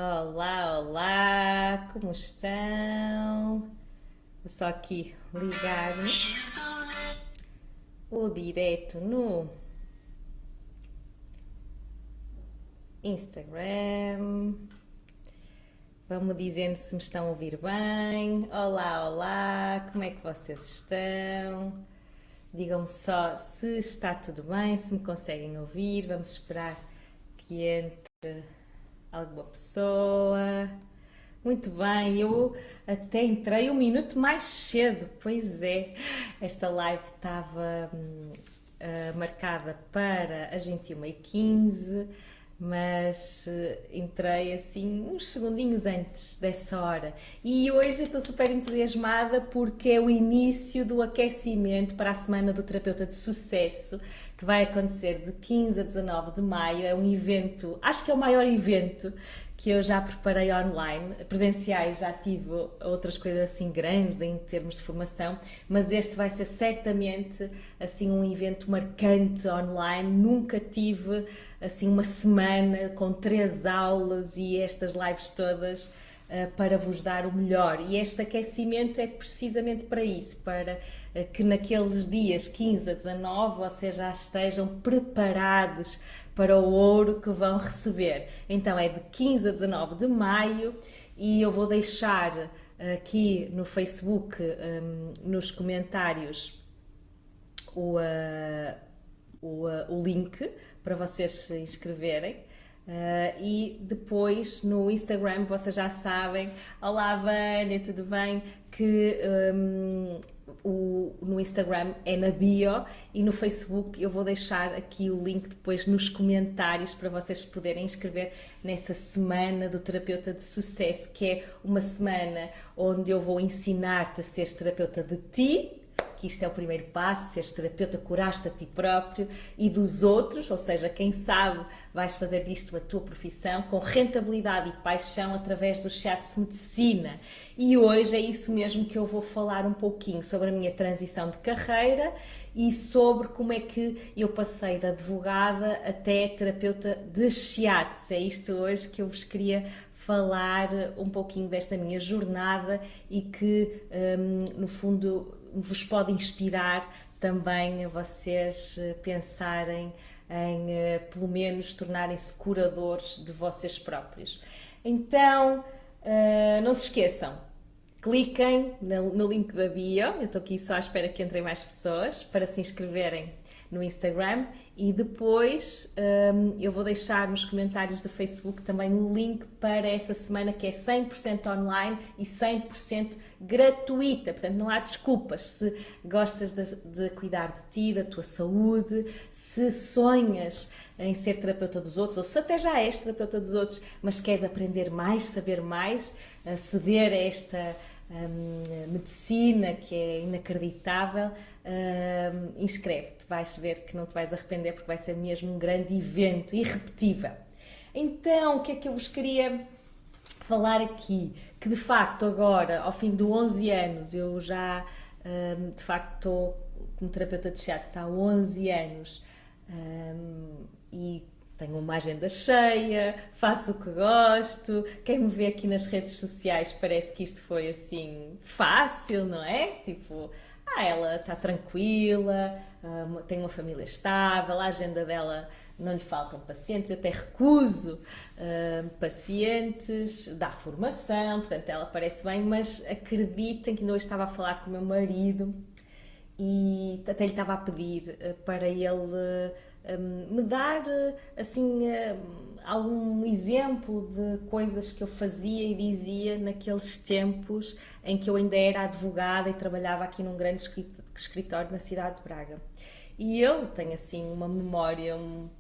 Olá, olá, como estão? Vou só aqui ligar o direto no Instagram. Vão-me dizendo se me estão a ouvir bem. Olá, olá, como é que vocês estão? Digam-me só se está tudo bem, se me conseguem ouvir. Vamos esperar que entre alguma pessoa. Muito bem, eu até entrei um minuto mais cedo, pois é. Esta live estava marcada para as 21h15, mas entrei assim uns segundinhos antes dessa hora. E hoje estou super entusiasmada porque é o início do aquecimento para a Semana do Terapeuta de Sucesso, que vai acontecer de 15 a 19 de maio. É um evento, acho que é o maior evento que eu já preparei online. Presenciais já tive outras coisas assim grandes em termos de formação, mas este vai ser certamente assim um evento marcante online. Nunca tive assim uma semana com 3 aulas e estas lives todas para vos dar o melhor. E este aquecimento é precisamente para isso, para que naqueles dias 15 a 19 vocês já estejam preparados para o ouro que vão receber. Então é de 15 a 19 de maio e eu vou deixar aqui no Facebook, nos comentários, o link para vocês se inscreverem. E depois no Instagram vocês já sabem, olá Vânia, tudo bem? Que no Instagram é na bio e no Facebook eu vou deixar aqui o link depois nos comentários para vocês se poderem inscrever nessa Semana do Terapeuta de Sucesso, que é uma semana onde eu vou ensinar-te a seres terapeuta de ti, que isto é o primeiro passo, seres terapeuta, curar-te a ti próprio e dos outros, ou seja, quem sabe vais fazer disto a tua profissão com rentabilidade e paixão através do Shiatsu Medicina. E hoje é isso mesmo que eu vou falar um pouquinho sobre a minha transição de carreira e sobre como é que eu passei da advogada até terapeuta de Shiatsu. É isto hoje que eu vos queria falar um pouquinho desta minha jornada e que, no fundo, vos pode inspirar também a vocês pensarem em, pelo menos, tornarem-se curadores de vocês próprios. Então, não se esqueçam, cliquem no link da bio, eu estou aqui só à espera que entrem mais pessoas para se inscreverem no Instagram e depois eu vou deixar nos comentários do Facebook também um link para essa semana que é 100% online e 100% gratuita, portanto não há desculpas. Se gostas de cuidar de ti, da tua saúde, se sonhas em ser terapeuta dos outros ou se até já és terapeuta dos outros, mas queres aprender mais, saber mais, aceder a esta medicina que é inacreditável, inscreve-te, vais ver que não te vais arrepender porque vai ser mesmo um grande evento irrepetível. Então, o que é que eu vos queria falar aqui? Que de facto agora, ao fim de 11 anos, eu já de facto estou como terapeuta de shiatsu há 11 anos e tenho uma agenda cheia, faço o que gosto. Quem me vê aqui nas redes sociais parece que isto foi assim fácil, não é? Tipo, ela está tranquila, tem uma família estável, a agenda dela não lhe faltam pacientes, eu até recuso pacientes, dá formação, portanto ela parece bem, mas acreditem que ainda hoje estava a falar com o meu marido e até lhe estava a pedir para ele me dar assim algum exemplo de coisas que eu fazia e dizia naqueles tempos em que eu ainda era advogada e trabalhava aqui num grande escritório na cidade de Braga. E eu tenho assim uma memória,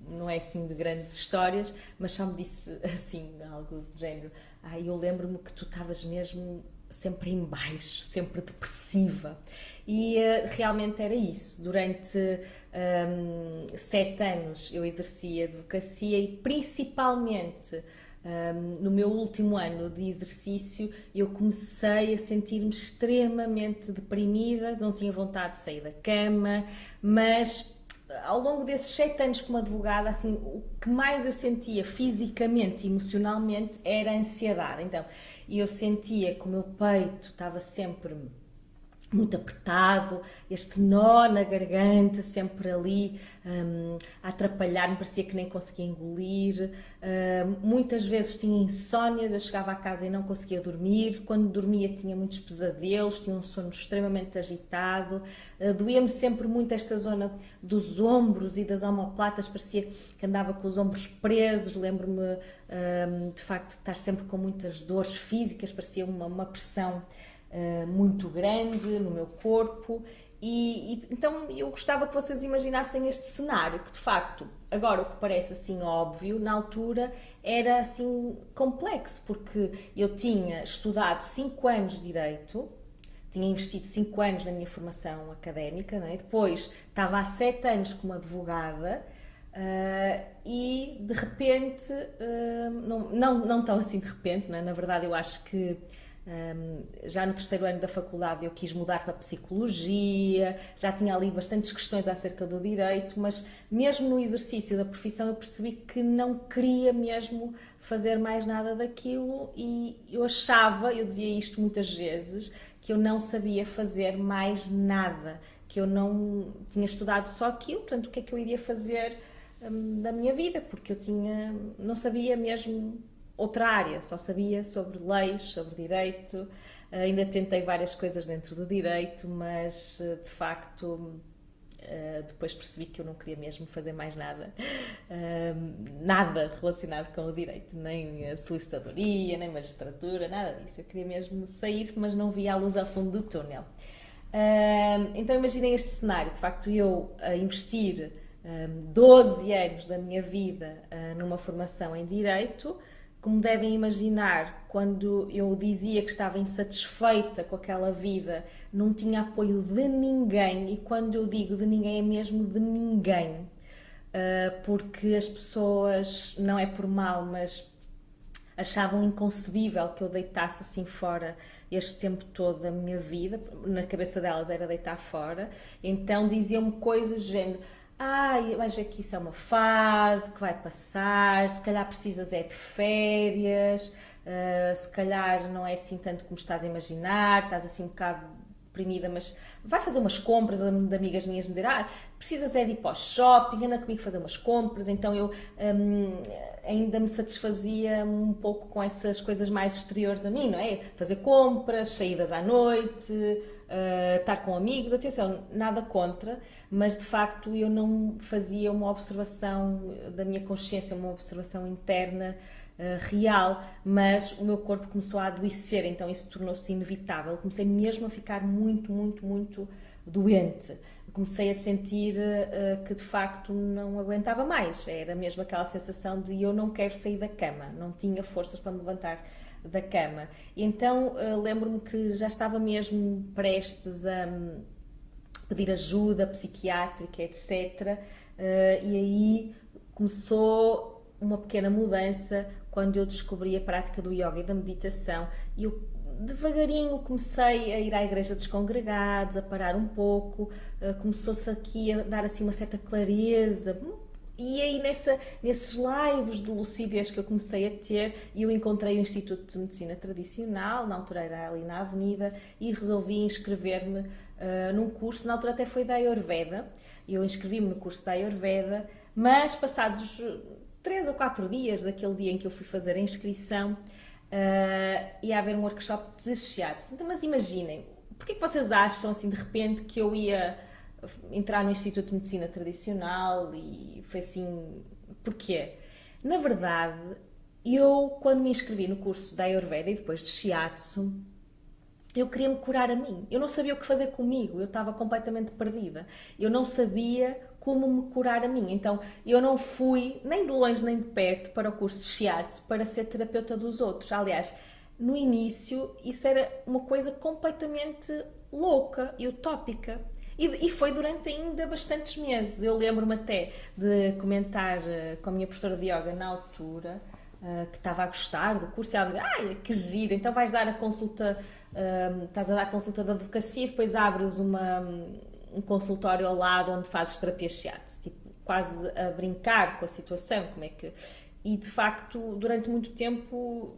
não é assim de grandes histórias, mas só me disse assim algo do género: eu lembro-me que tu estavas mesmo sempre em baixo, sempre depressiva. E realmente era isso. Durante 7 anos eu exerci advocacia e principalmente no meu último ano de exercício eu comecei a sentir-me extremamente deprimida, não tinha vontade de sair da cama, mas ao longo desses 7 anos como advogada, assim, o que mais eu sentia fisicamente e emocionalmente era a ansiedade. Então, eu sentia que o meu peito estava sempre muito apertado, este nó na garganta sempre ali a atrapalhar-me, parecia que nem conseguia engolir. Muitas vezes tinha insónias, eu chegava a casa e não conseguia dormir, quando dormia tinha muitos pesadelos, tinha um sono extremamente agitado, doía-me sempre muito esta zona dos ombros e das omoplatas, parecia que andava com os ombros presos, lembro-me de facto de estar sempre com muitas dores físicas, parecia uma pressão muito grande no meu corpo e então eu gostava que vocês imaginassem este cenário que de facto, agora o que parece assim óbvio, na altura era assim complexo, porque eu tinha estudado 5 anos de Direito, tinha investido 5 anos na minha formação académica, não é? Depois estava há 7 anos como advogada e de repente, não tão assim de repente, não é? Na verdade eu acho que já no 3º ano da faculdade eu quis mudar para a psicologia, já tinha ali bastantes questões acerca do direito, mas mesmo no exercício da profissão eu percebi que não queria mesmo fazer mais nada daquilo e eu dizia isto muitas vezes, que eu não sabia fazer mais nada, que eu não tinha estudado só aquilo, portanto o que é que eu iria fazer da minha vida, porque não sabia mesmo outra área, só sabia sobre leis, sobre direito, ainda tentei várias coisas dentro do direito, mas de facto depois percebi que eu não queria mesmo fazer mais nada, nada relacionado com o direito, nem a solicitadoria, nem magistratura, nada disso. Eu queria mesmo sair, mas não via a luz ao fundo do túnel. Então imaginem este cenário, de facto eu a investir 12 anos da minha vida numa formação em direito. Como devem imaginar, quando eu dizia que estava insatisfeita com aquela vida, não tinha apoio de ninguém, e quando eu digo de ninguém é mesmo de ninguém, porque as pessoas, não é por mal, mas achavam inconcebível que eu deitasse assim fora este tempo todo da minha vida, na cabeça delas era deitar fora, então diziam-me coisas do género: vais ver que isso é uma fase, que vai passar, se calhar precisas é de férias, se calhar não é assim tanto como estás a imaginar, estás assim um bocado deprimida, mas vai fazer umas compras, de amigas minhas me dizer: precisas é de ir para o shopping, anda comigo fazer umas compras. Então eu ainda me satisfazia um pouco com essas coisas mais exteriores a mim, não é? Fazer compras, saídas à noite, estar com amigos, atenção, nada contra, mas de facto eu não fazia uma observação da minha consciência, uma observação interna real, mas o meu corpo começou a adoecer, então isso tornou-se inevitável. Eu comecei mesmo a ficar muito, muito, muito doente. Eu comecei a sentir que de facto não aguentava mais, era mesmo aquela sensação de eu não quero sair da cama, não tinha forças para me levantar da cama. E então lembro-me que já estava mesmo prestes a pedir ajuda psiquiátrica, etc. E aí começou uma pequena mudança quando eu descobri a prática do yoga e da meditação. E eu devagarinho comecei a ir à igreja dos congregados, a parar um pouco, começou-se aqui a dar assim uma certa clareza. E aí nesses lives de lucidez que eu comecei a ter, eu encontrei o Instituto de Medicina Tradicional, na altura era ali na Avenida, e resolvi inscrever-me num curso, na altura até foi da Ayurveda. Eu inscrevi-me no curso da Ayurveda, mas passados 3 ou 4 dias daquele dia em que eu fui fazer a inscrição, ia haver um workshop de shiatsu. Então, mas imaginem, porquê que vocês acham assim de repente que eu ia entrar no Instituto de Medicina Tradicional? E foi assim, porquê? Na verdade, eu quando me inscrevi no curso da Ayurveda e depois de shiatsu, eu queria me curar a mim, eu não sabia o que fazer comigo, eu estava completamente perdida, eu não sabia como me curar a mim, então eu não fui nem de longe nem de perto para o curso de shiatsu para ser terapeuta dos outros. Aliás, no início isso era uma coisa completamente louca e utópica. E foi durante ainda bastantes meses. Eu lembro-me até de comentar com a minha professora de yoga na altura, que estava a gostar do curso, e ela dizia: que giro, então vais dar a consulta, estás a dar a consulta de advocacia e depois abres um consultório ao lado onde fazes terapia shiatsu, tipo, quase a brincar com a situação, como é que... E de facto, durante muito tempo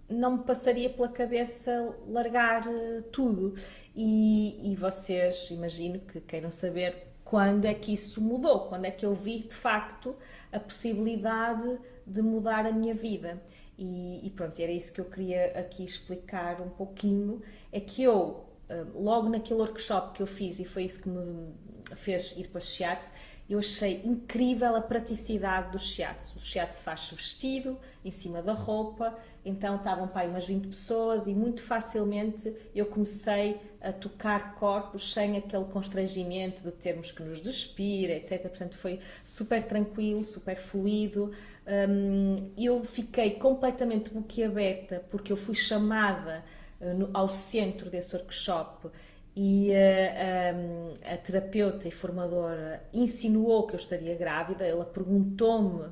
não me passaria pela cabeça largar tudo. E vocês, imagino que queiram saber quando é que isso mudou, quando é que eu vi de facto a possibilidade de mudar a minha vida. E pronto, era isso que eu queria aqui explicar um pouquinho, é que eu, logo naquele workshop que eu fiz, e foi isso que me fez ir para o shiatsu, eu achei incrível a praticidade do shiatsu. O shiatsu faz-se vestido, em cima da roupa, então estavam para aí umas 20 pessoas e muito facilmente eu comecei a tocar corpos sem aquele constrangimento de termos que nos despir, etc. Portanto, foi super tranquilo, super fluido. Eu fiquei completamente boquiaberta porque eu fui chamada ao centro desse workshop e a terapeuta e formadora insinuou que eu estaria grávida. Ela perguntou-me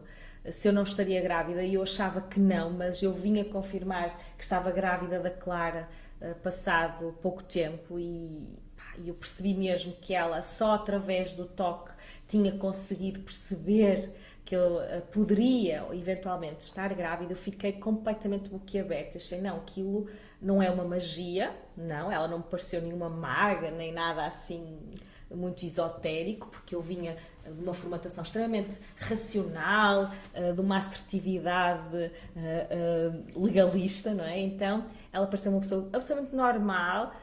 se eu não estaria grávida e eu achava que não, mas eu vinha confirmar que estava grávida da Clara passado pouco tempo e eu percebi mesmo que ela só através do toque tinha conseguido perceber que eu poderia eventualmente estar grávida. Eu fiquei completamente boquiaberta. Eu achei, não, aquilo não é uma magia, não, ela não me pareceu nenhuma maga, nem nada assim muito esotérico, porque eu vinha de uma formatação extremamente racional, de uma assertividade legalista, não é? Então, ela pareceu uma pessoa absolutamente normal,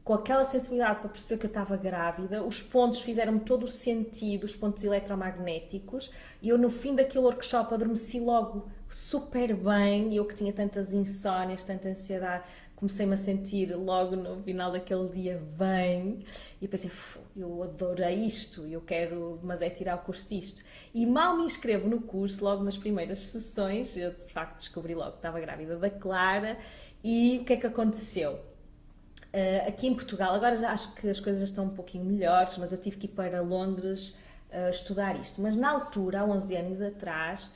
com aquela sensibilidade para perceber que eu estava grávida. Os pontos fizeram-me todo o sentido, os pontos eletromagnéticos, e eu no fim daquele workshop adormeci logo super bem. Eu que tinha tantas insónias, tanta ansiedade, comecei-me a sentir logo no final daquele dia bem, e eu pensei, eu adorei isto, eu quero, mas é tirar o curso disto. E mal me inscrevo no curso, logo nas primeiras sessões, eu de facto descobri logo que estava grávida da Clara. E o que é que aconteceu? Aqui em Portugal, agora já acho que as coisas já estão um pouquinho melhores, mas eu tive que ir para Londres estudar isto. Mas na altura, há 11 anos atrás,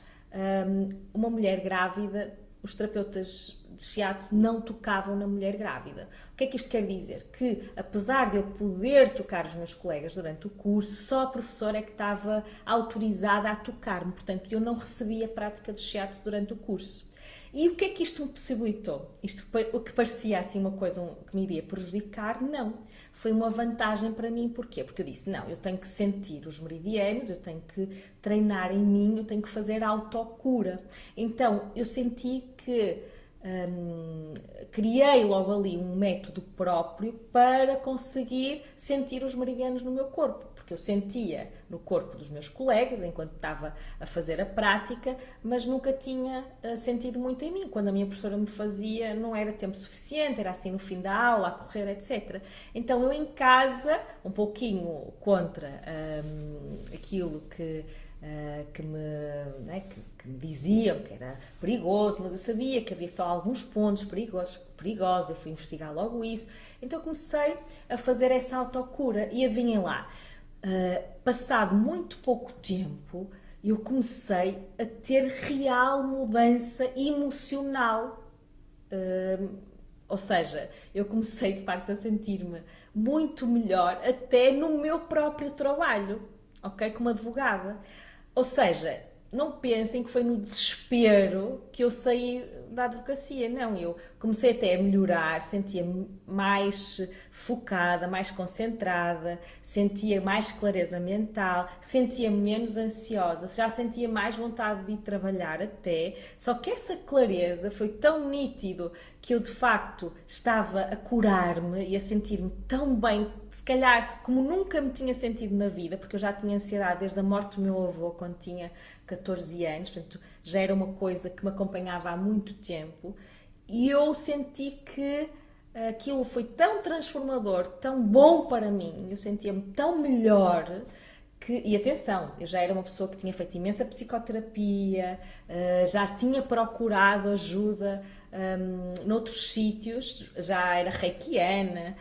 uma mulher grávida, os terapeutas de shiatsu não tocavam na mulher grávida. O que é que isto quer dizer? Que, apesar de eu poder tocar os meus colegas durante o curso, só a professora é que estava autorizada a tocar-me. Portanto, eu não recebia a prática de shiatsu durante o curso. E o que é que isto me possibilitou? Isto, o que parecia assim uma coisa que me iria prejudicar, não. Foi uma vantagem para mim. Porquê? Porque eu disse, não, eu tenho que sentir os meridianos, eu tenho que treinar em mim, eu tenho que fazer a autocura. Então, eu senti que criei logo ali um método próprio para conseguir sentir os meridianos no meu corpo. Porque eu sentia no corpo dos meus colegas enquanto estava a fazer a prática, mas nunca tinha sentido muito em mim. Quando a minha professora me fazia, não era tempo suficiente, era assim no fim da aula, a correr, etc. Então eu em casa, um pouquinho contra aquilo que me diziam que era perigoso, mas eu sabia que havia só alguns pontos perigosos, eu fui investigar logo isso. Então eu comecei a fazer essa autocura e adivinhem lá, passado muito pouco tempo, eu comecei a ter real mudança emocional. Ou seja, eu comecei de facto a sentir-me muito melhor até no meu próprio trabalho, ok? Como advogada. Ou seja, não pensem que foi no desespero que eu saí da advocacia, não, eu comecei até a melhorar, sentia-me mais focada, mais concentrada, sentia mais clareza mental, sentia-me menos ansiosa, já sentia mais vontade de ir trabalhar até, só que essa clareza foi tão nítido que eu de facto estava a curar-me e a sentir-me tão bem, se calhar como nunca me tinha sentido na vida, porque eu já tinha ansiedade desde a morte do meu avô quando tinha 14 anos, portanto já era uma coisa que me acompanhava há muito tempo, e eu senti que aquilo foi tão transformador, tão bom para mim, eu sentia-me tão melhor. E atenção, eu já era uma pessoa que tinha feito imensa psicoterapia, já tinha procurado ajuda noutros sítios, já era reikiana,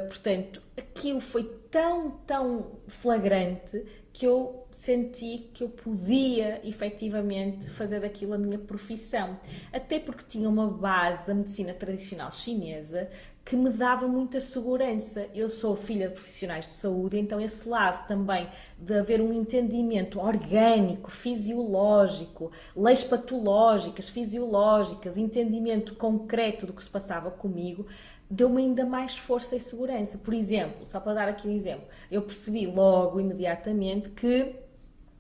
portanto, aquilo foi tão flagrante que eu senti que eu podia efetivamente fazer daquilo a minha profissão. Até porque tinha uma base da medicina tradicional chinesa que me dava muita segurança. Eu sou filha de profissionais de saúde, então esse lado também de haver um entendimento orgânico, fisiológico, leis patológicas, fisiológicas, entendimento concreto do que se passava comigo, deu-me ainda mais força e segurança. Por exemplo, só para dar aqui um exemplo, eu percebi logo, imediatamente, que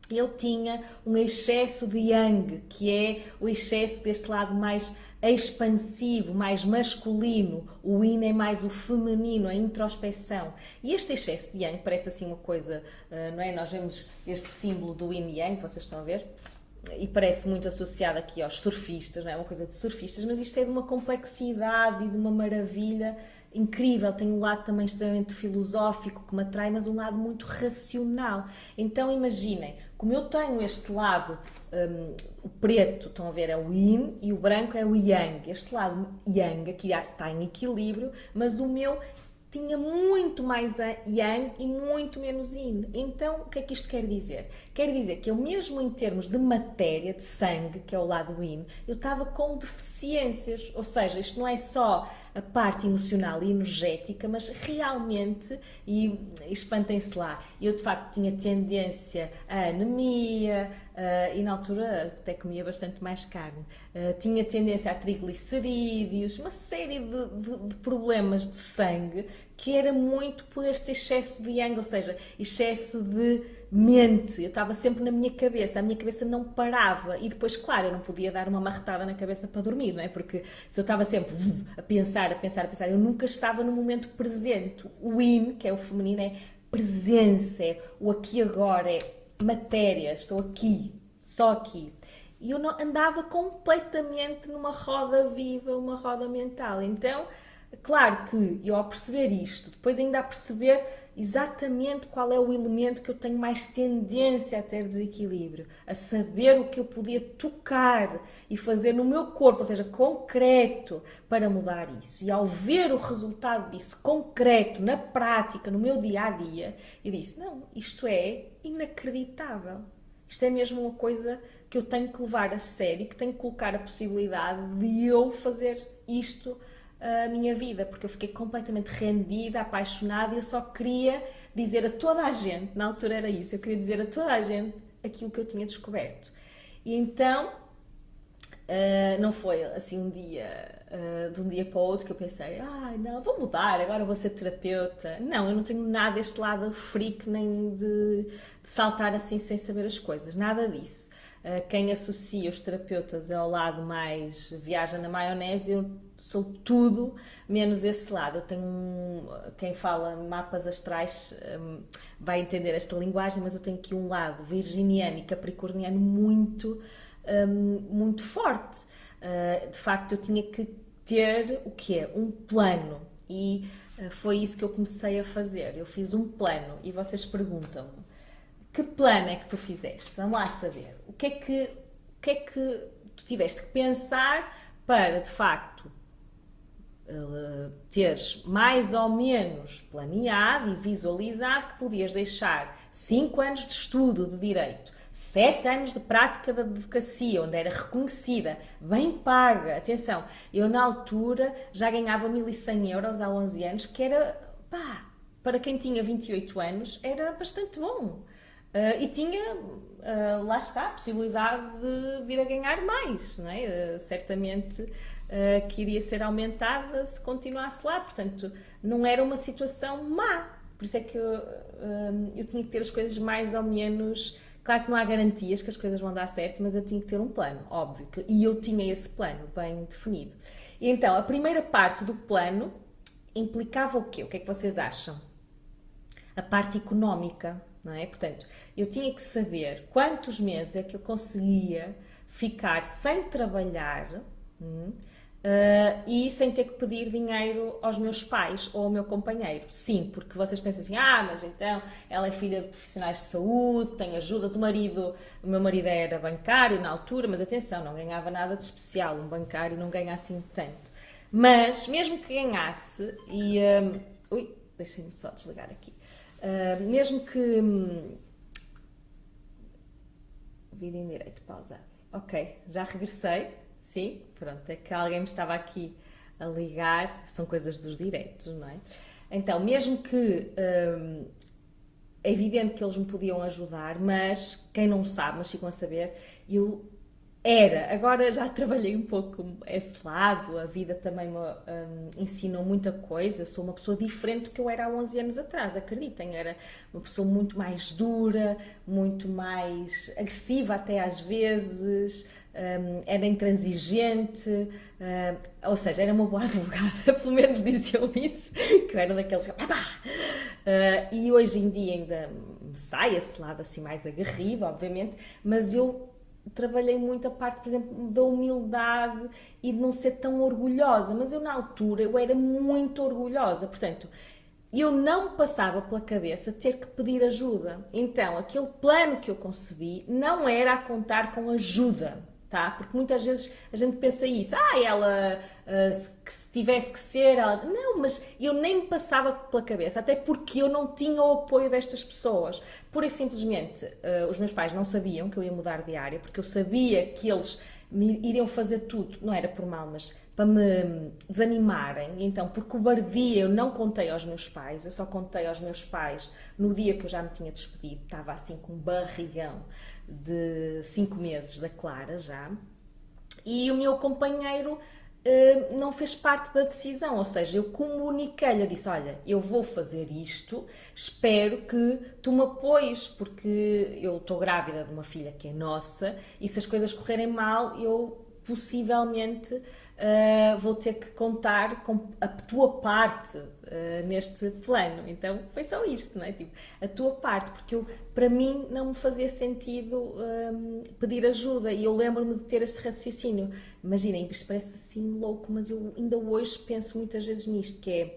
eu tinha um excesso de yang, que é o excesso deste lado mais expansivo, mais masculino. O yin é mais o feminino, a introspeção. E este excesso de yang parece assim uma coisa, não é? Nós vemos este símbolo do yin e yang, que vocês estão a ver, e parece muito associado aqui aos surfistas, não é? Uma coisa de surfistas, mas isto é de uma complexidade e de uma maravilha incrível. Tem um lado também extremamente filosófico que me atrai, mas um lado muito racional. Então imaginem, como eu tenho este lado, o preto, estão a ver, é o yin e o branco é o yang. Este lado yang aqui está em equilíbrio, mas o meu tinha muito mais yang e muito menos yin. Então, o que é que isto quer dizer? Quer dizer que eu mesmo em termos de matéria, de sangue, que é o lado yin, eu estava com deficiências. Ou seja, isto não é só a parte emocional e energética, mas realmente, e espantem-se lá, eu de facto tinha tendência à anemia, e na altura até comia bastante mais carne, tinha tendência a triglicerídeos, uma série de problemas de sangue que era muito por este excesso de yang, ou seja, excesso de mente. Eu estava sempre na minha cabeça, a minha cabeça não parava. E depois, claro, eu não podia dar uma marretada na cabeça para dormir, não é? Porque se eu estava sempre a pensar, eu nunca estava no momento presente. O yin, que é o feminino, é presença, é o aqui e agora, é matéria, estou aqui, só aqui. E eu não, andava completamente numa roda viva, uma roda mental. Então, claro que eu, ao perceber isto, depois ainda a perceber exatamente qual é o elemento que eu tenho mais tendência a ter desequilíbrio, a saber o que eu podia tocar e fazer no meu corpo, ou seja, concreto, para mudar isso. E ao ver o resultado disso, concreto, na prática, no meu dia-a-dia, eu disse, não, isto é inacreditável. Isto é mesmo uma coisa que eu tenho que levar a sério, que tenho que colocar a possibilidade de eu fazer isto a minha vida, porque eu fiquei completamente rendida, apaixonada e eu só queria dizer a toda a gente, na altura era isso, eu queria dizer a toda a gente aquilo que eu tinha descoberto. E então, não foi assim um dia, de um dia para o outro que eu pensei, não, vou mudar, agora vou ser terapeuta. Não, eu não tenho nada deste lado freak, nem de saltar assim sem saber as coisas, nada disso. Quem associa os terapeutas ao lado mais viaja na maionese, eu sou tudo menos esse lado. Eu tenho quem fala mapas astrais vai entender esta linguagem, mas eu tenho aqui um lado virginiano e capricorniano muito forte. De facto, eu tinha que ter o que é um plano e foi isso que eu comecei a fazer. Eu fiz um plano e vocês perguntam-me: que plano é que tu fizeste? Vamos lá saber. O que é que tu tiveste que pensar para, de facto, teres mais ou menos planeado e visualizado que podias deixar 5 anos de estudo de Direito, 7 anos de prática de advocacia, onde era reconhecida, bem paga. Atenção, eu na altura já ganhava 1.100 euros há 11 anos, que era, para quem tinha 28 anos, era bastante bom. E tinha, lá está, a possibilidade de vir a ganhar mais, não é? Certamente que iria ser aumentada se continuasse lá, portanto, não era uma situação má. Por isso é que eu tinha que ter as coisas mais ou menos... Claro que não há garantias que as coisas vão dar certo, mas eu tinha que ter um plano, óbvio, e eu tinha esse plano bem definido. E então, a primeira parte do plano implicava o quê? O que é que vocês acham? A parte económica. Não é? Portanto, eu tinha que saber quantos meses é que eu conseguia ficar sem trabalhar e sem ter que pedir dinheiro aos meus pais ou ao meu companheiro. Sim, porque vocês pensam assim, mas então ela é filha de profissionais de saúde, tem ajudas, o meu marido era bancário na altura, mas atenção, não ganhava nada de especial, um bancário não ganha assim tanto. Mas, mesmo que ganhasse, deixem-me só desligar aqui. Mesmo que vida em direito, pausa. Ok, já regressei. Sim, pronto, é que alguém me estava aqui a ligar, são coisas dos direitos, não é? Então, mesmo que é evidente que eles me podiam ajudar, mas quem não sabe, mas ficam a saber, eu agora já trabalhei um pouco esse lado, a vida também me ensinou muita coisa, eu sou uma pessoa diferente do que eu era há 11 anos atrás, acreditem, era uma pessoa muito mais dura, muito mais agressiva até às vezes, era intransigente, ou seja, era uma boa advogada, pelo menos diziam isso, que eu era daqueles que e hoje em dia ainda me sai esse lado assim mais aguerrido, obviamente, mas eu trabalhei muito a parte, por exemplo, da humildade e de não ser tão orgulhosa, mas eu na altura eu era muito orgulhosa, portanto, eu não me passava pela cabeça ter que pedir ajuda. Então, aquele plano que eu concebi não era a contar com ajuda, tá? Porque muitas vezes a gente pensa isso, ela, se tivesse que ser, ela... Não, mas eu nem me passava pela cabeça, até porque eu não tinha o apoio destas pessoas. Pura e simplesmente, os meus pais não sabiam que eu ia mudar de área, porque eu sabia que eles iriam fazer tudo, não era por mal, mas para me desanimarem. Então, por cobardia, eu não contei aos meus pais, eu só contei aos meus pais no dia que eu já me tinha despedido, estava assim com um barrigão de 5 meses da Clara já, e o meu companheiro não fez parte da decisão, ou seja, eu comuniquei-lhe, eu disse, olha, eu vou fazer isto, espero que tu me apoies, porque eu estou grávida de uma filha que é nossa, e se as coisas correrem mal, eu possivelmente vou ter que contar com a tua parte neste plano. Então foi só isto, não é? Tipo, a tua parte, porque para mim não me fazia sentido pedir ajuda, e eu lembro-me de ter este raciocínio. Imaginem, isto parece assim louco, mas eu ainda hoje penso muitas vezes nisto, que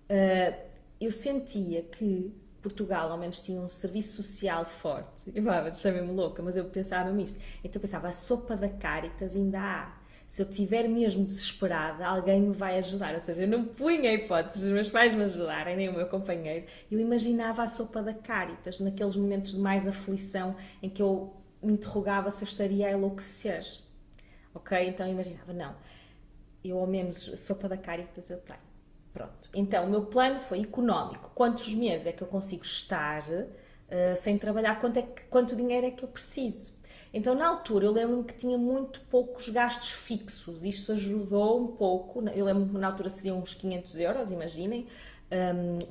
é, eu sentia que Portugal ao menos tinha um serviço social forte. Eu deixei-me louca, mas eu pensava mesmo isto. Então eu pensava, a sopa da Caritas ainda há. Se eu estiver mesmo desesperada, alguém me vai ajudar. Ou seja, eu não punha a hipótese dos meus pais me ajudarem, nem o meu companheiro. Eu imaginava a sopa da Caritas, naqueles momentos de mais aflição, em que eu me interrogava se eu estaria a enlouquecer. Ok? Então eu imaginava, não, eu ao menos a sopa da Caritas eu tenho. Pronto. Então, o meu plano foi económico. Quantos meses é que eu consigo estar sem trabalhar? Quanto dinheiro é que eu preciso? Então, na altura, eu lembro-me que tinha muito poucos gastos fixos. Isto ajudou um pouco. Eu lembro-me que na altura seriam uns 500 euros, imaginem,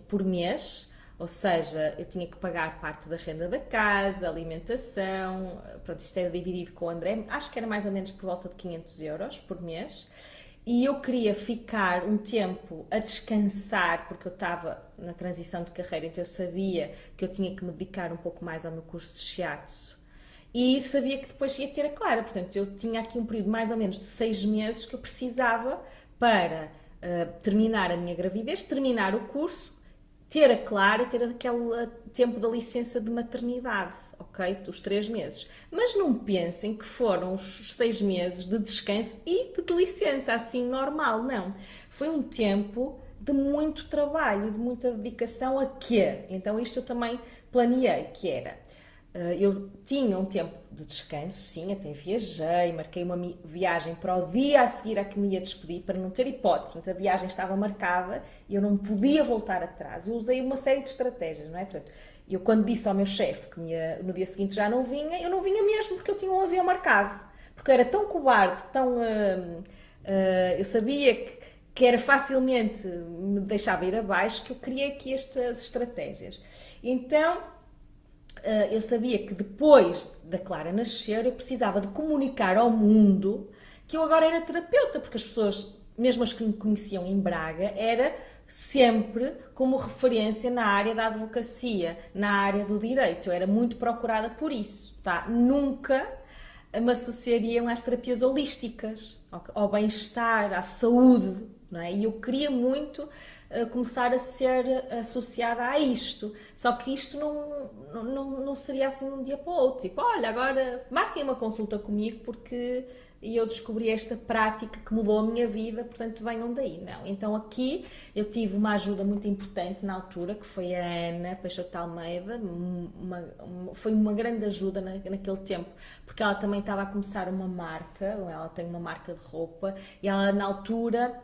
por mês. Ou seja, eu tinha que pagar parte da renda da casa, alimentação. Pronto, isto era dividido com o André. Acho que era mais ou menos por volta de 500 euros por mês. E eu queria ficar um tempo a descansar, porque eu estava na transição de carreira, então eu sabia que eu tinha que me dedicar um pouco mais ao meu curso de shiatsu. E sabia que depois ia ter a Clara, portanto eu tinha aqui um período mais ou menos de 6 meses que eu precisava para terminar a minha gravidez, terminar o curso, ter a Clara, ter aquele tempo da licença de maternidade, ok? Dos 3 meses. Mas não pensem que foram os 6 meses de descanso e de licença, assim, normal, não. Foi um tempo de muito trabalho, de muita dedicação a quê? Então isto eu também planeei, que era... Eu tinha um tempo de descanso, sim, até viajei, marquei uma viagem para o dia a seguir a que me ia despedir, para não ter hipótese. Portanto, a viagem estava marcada e eu não podia voltar atrás. Eu usei uma série de estratégias, não é? Portanto, eu quando disse ao meu chefe que no dia seguinte já não vinha, eu não vinha mesmo porque eu tinha um avião marcado. Porque eu era tão cobarde, tão... eu sabia que era facilmente me deixava ir abaixo, que eu criei aqui estas estratégias. Então... eu sabia que depois da Clara nascer eu precisava de comunicar ao mundo que eu agora era terapeuta, porque as pessoas, mesmo as que me conheciam em Braga, era sempre como referência na área da advocacia, na área do direito. Eu era muito procurada por isso, tá? Nunca me associariam às terapias holísticas, ao bem-estar, à saúde, não é? E eu queria muito começar a ser associada a isto. Só que isto não seria assim de um dia para o outro. Tipo, olha, agora marquem uma consulta comigo porque eu descobri esta prática que mudou a minha vida, portanto venham daí. Não. Então aqui eu tive uma ajuda muito importante na altura, que foi a Ana Peixoto de Almeida. Foi uma grande ajuda naquele tempo, porque ela também estava a começar uma marca, ela tem uma marca de roupa, e ela na altura...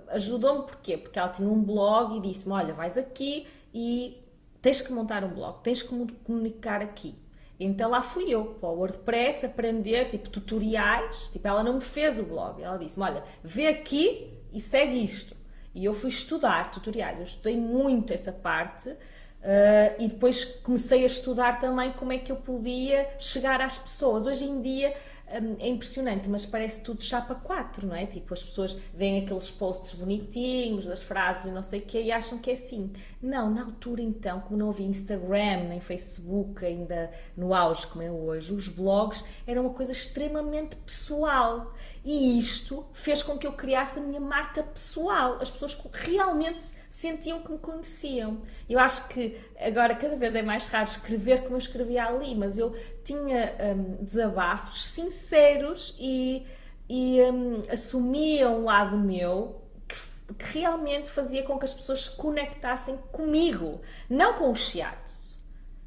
ajudou-me porquê? Porque ela tinha um blog e disse-me, olha, vais aqui e tens que montar um blog, tens que comunicar aqui. Então lá fui eu para o WordPress aprender, tipo, tutoriais, tipo, ela não me fez o blog, ela disse-me, olha, vê aqui e segue isto. E eu fui estudar tutoriais, eu estudei muito essa parte. E depois comecei a estudar também como é que eu podia chegar às pessoas. Hoje em dia é impressionante, mas parece tudo chapa 4, não é? Tipo, as pessoas veem aqueles posts bonitinhos, das frases e não sei o quê, e acham que é assim. Não, na altura então, como não havia Instagram, nem Facebook ainda no auge como é hoje, os blogs eram uma coisa extremamente pessoal. E isto fez com que eu criasse a minha marca pessoal. As pessoas realmente sentiam que me conheciam. Eu acho que agora cada vez é mais raro escrever como eu escrevia ali, mas eu tinha desabafos sinceros e assumia um lado meu que realmente fazia com que as pessoas se conectassem comigo, não com o shiatsu.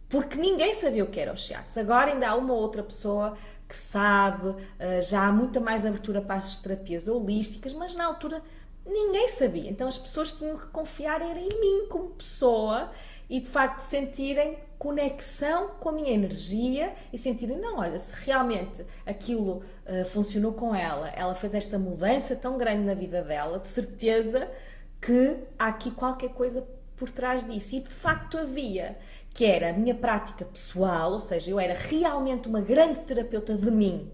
Porque ninguém sabia o que era o shiatsu. Agora ainda há uma ou outra pessoa que sabe, já há muita mais abertura para as terapias holísticas, mas na altura ninguém sabia. Então as pessoas tinham que confiar era em mim como pessoa e de facto sentirem conexão com a minha energia e sentirem, não, olha, se realmente aquilo funcionou com ela, ela fez esta mudança tão grande na vida dela, de certeza que há aqui qualquer coisa por trás disso. E de facto havia, que era a minha prática pessoal, ou seja, eu era realmente uma grande terapeuta de mim.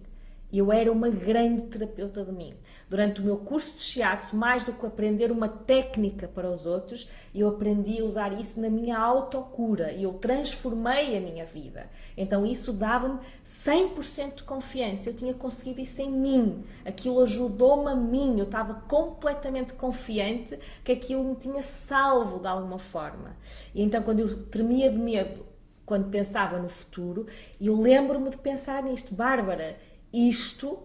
Eu era uma grande terapeuta de mim. Durante o meu curso de shiatsu, mais do que aprender uma técnica para os outros, eu aprendi a usar isso na minha autocura e eu transformei a minha vida. Então isso dava-me 100% de confiança. Eu tinha conseguido isso em mim. Aquilo ajudou-me a mim. Eu estava completamente confiante que aquilo me tinha salvo de alguma forma. E então quando eu tremia de medo, quando pensava no futuro, eu lembro-me de pensar nisto. Bárbara,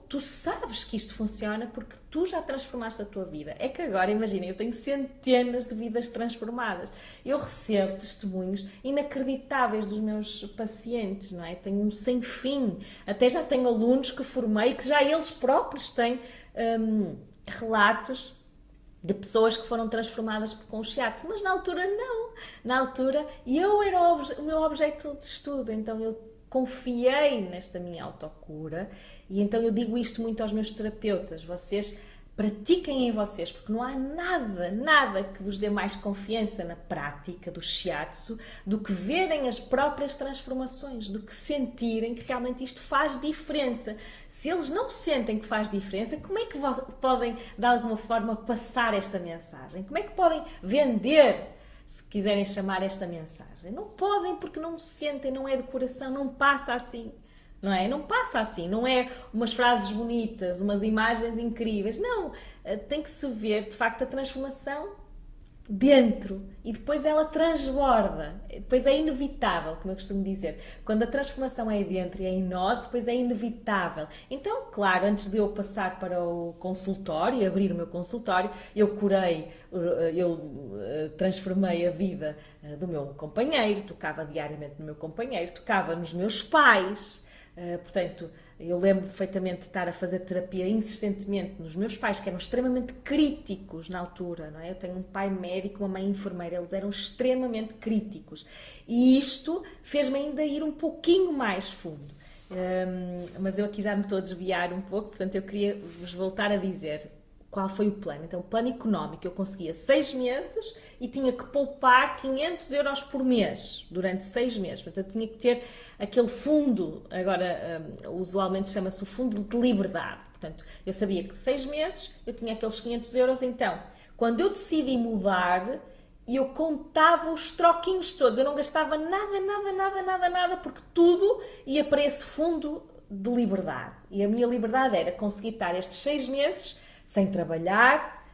tu sabes que isto funciona porque tu já transformaste a tua vida. É que agora, imagina, eu tenho centenas de vidas transformadas. Eu recebo testemunhos inacreditáveis dos meus pacientes, não é? Tenho um sem fim. Até já tenho alunos que formei que já eles próprios têm relatos de pessoas que foram transformadas com o shiatsu, mas na altura não. Na altura eu era o meu objeto de estudo, então eu confiei nesta minha autocura e então eu digo isto muito aos meus terapeutas, vocês pratiquem em vocês, porque não há nada que vos dê mais confiança na prática do shiatsu do que verem as próprias transformações, do que sentirem que realmente isto faz diferença. Se eles não sentem que faz diferença, como é que podem de alguma forma passar esta mensagem? Como é que podem vender, se quiserem chamar esta mensagem? Não podem porque não se sentem, não é de coração, não passa assim, não é? Não passa assim, não é umas frases bonitas, umas imagens incríveis, não, tem que se ver de facto a transformação dentro e depois ela transborda, depois é inevitável, como eu costumo dizer, quando a transformação é dentro e é em nós, depois é inevitável. Então, claro, antes de eu passar para o consultório, abrir o meu consultório, eu transformei a vida do meu companheiro, tocava diariamente no meu companheiro, tocava nos meus pais. Portanto, eu lembro perfeitamente de estar a fazer terapia insistentemente nos meus pais, que eram extremamente críticos na altura, não é? Eu tenho um pai médico, uma mãe enfermeira, eles eram extremamente críticos. E isto fez-me ainda ir um pouquinho mais fundo. Mas eu aqui já me estou a desviar um pouco, portanto eu queria vos voltar a dizer qual foi o plano. Então, o plano económico, eu conseguia 6 meses e tinha que poupar 500 euros por mês durante 6 meses. Portanto, eu tinha que ter aquele fundo, agora usualmente chama-se o fundo de liberdade. Portanto, eu sabia que 6 meses eu tinha aqueles 500 euros. Então, quando eu decidi mudar, eu contava os troquinhos todos. Eu não gastava nada, porque tudo ia para esse fundo de liberdade. E a minha liberdade era conseguir estar estes 6 meses sem trabalhar,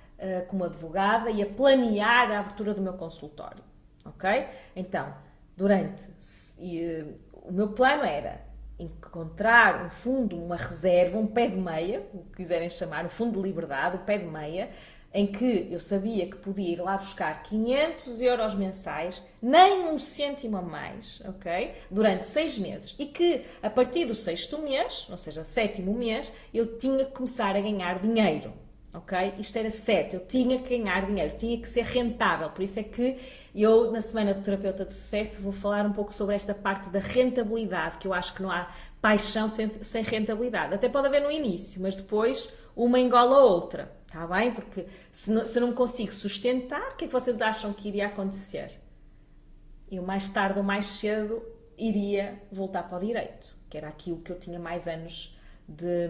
como advogada e a planear a abertura do meu consultório, ok? Então, o meu plano era encontrar um fundo, uma reserva, um pé de meia, o que quiserem chamar, um fundo de liberdade, o pé de meia, em que eu sabia que podia ir lá buscar 500 euros mensais, nem um cêntimo a mais, ok? Durante 6 meses. E que, a partir do 6º mês, ou seja, 7º mês, eu tinha que começar a ganhar dinheiro. ok? Isto era certo, eu tinha que ganhar dinheiro, tinha que ser rentável. Por isso é que eu, na semana do Terapeuta de Sucesso, vou falar um pouco sobre esta parte da rentabilidade, que eu acho que não há paixão sem rentabilidade. Até pode haver no início, mas depois uma engola a outra, está bem? Porque se eu não consigo sustentar, o que é que vocês acham que iria acontecer? Eu mais tarde ou mais cedo iria voltar para o direito, que era aquilo que eu tinha mais anos de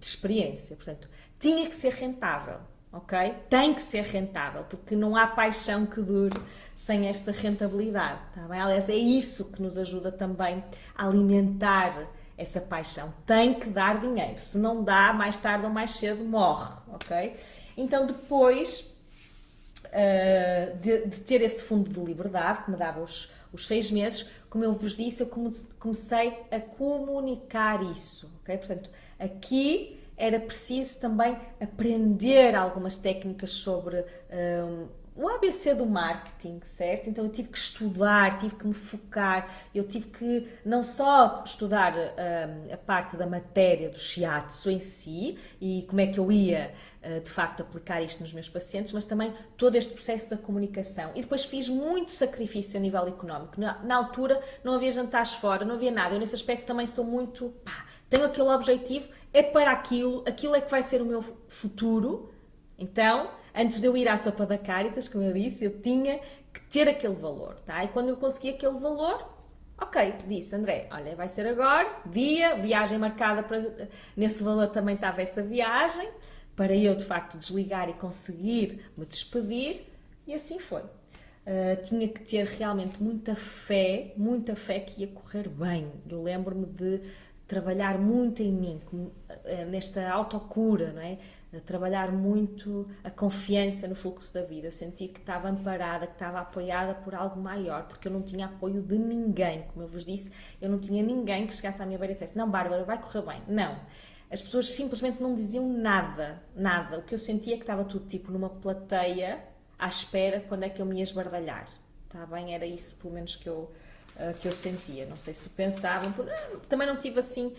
experiência. Portanto, tinha que ser rentável, ok? Tem que ser rentável, porque não há paixão que dure sem esta rentabilidade, tá bem? Aliás, é isso que nos ajuda também a alimentar essa paixão. Tem que dar dinheiro, se não dá, mais tarde ou mais cedo morre, ok? Então, depois de ter esse fundo de liberdade, que me dava os 6 meses, como eu vos disse, eu comecei a comunicar isso, ok? Portanto, aqui era preciso também aprender algumas técnicas sobre o ABC do marketing, certo? Então eu tive que estudar, tive que me focar, eu tive que não só estudar a parte da matéria do shiatsu em si e como é que eu ia de facto aplicar isto nos meus pacientes, mas também todo este processo da comunicação. E depois fiz muito sacrifício a nível económico. Na altura não havia jantares fora, não havia nada. Eu nesse aspecto também sou muito... tenho aquele objetivo, é para aquilo é que vai ser o meu futuro. Então, antes de eu ir à sopa da Caritas, como eu disse, eu tinha que ter aquele valor, tá? E quando eu consegui aquele valor, ok, disse, André, olha, vai ser agora, viagem marcada, nesse valor também estava essa viagem, para eu, de facto, desligar e conseguir me despedir, e assim foi. Tinha que ter realmente muita fé que ia correr bem. Eu lembro-me de trabalhar muito em mim, nesta autocura, não é? Trabalhar muito a confiança no fluxo da vida. Eu senti que estava amparada, que estava apoiada por algo maior, porque eu não tinha apoio de ninguém. Como eu vos disse, eu não tinha ninguém que chegasse à minha beira e dissesse: não, Bárbara, vai correr bem. Não. As pessoas simplesmente não diziam nada. O que eu sentia é que estava tudo tipo numa plateia à espera quando é que eu me ia esbardalhar. Está bem? Era isso, pelo menos, que eu sentia. Não sei se pensavam. Também não tive assim...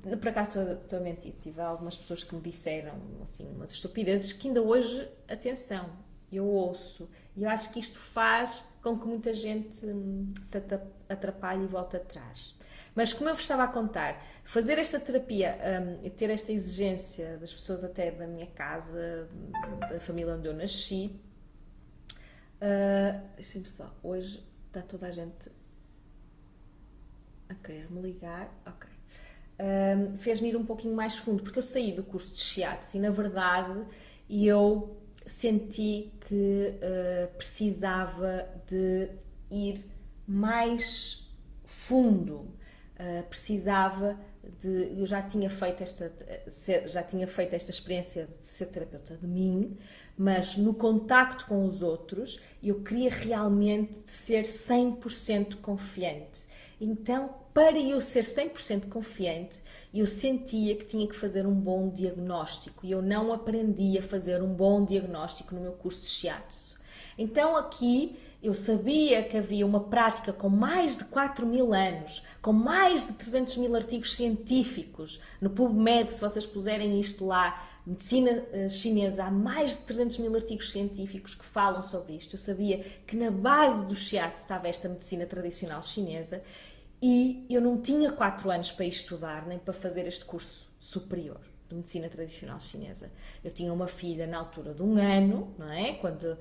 Por acaso estou a mentir, tive algumas pessoas que me disseram assim, umas estupidezes que ainda hoje, atenção, eu ouço. E eu acho que isto faz com que muita gente se atrapalhe e volte atrás. Mas como eu vos estava a contar, fazer esta terapia e ter esta exigência das pessoas até da minha casa, da família onde eu nasci, deixem-me só, hoje está toda a gente a querer me ligar, ok. Fez-me ir um pouquinho mais fundo, porque eu saí do curso de Shiatsu e, na verdade, eu senti que precisava de ir mais fundo, eu já tinha feito esta experiência de ser terapeuta de mim, mas no contacto com os outros eu queria realmente ser 100% confiante. Então, para eu ser 100% confiante, eu sentia que tinha que fazer um bom diagnóstico e eu não aprendi a fazer um bom diagnóstico no meu curso de Shiatsu. Então aqui eu sabia que havia uma prática com mais de 4.000 anos, com mais de 300.000 artigos científicos. No PubMed, se vocês puserem isto lá, medicina chinesa, há mais de 300.000 artigos científicos que falam sobre isto. Eu sabia que na base do Shiatsu estava esta medicina tradicional chinesa e eu não tinha 4 anos para estudar, nem para fazer este curso superior de medicina tradicional chinesa. Eu tinha uma filha na altura de 1 ano, não é? Quando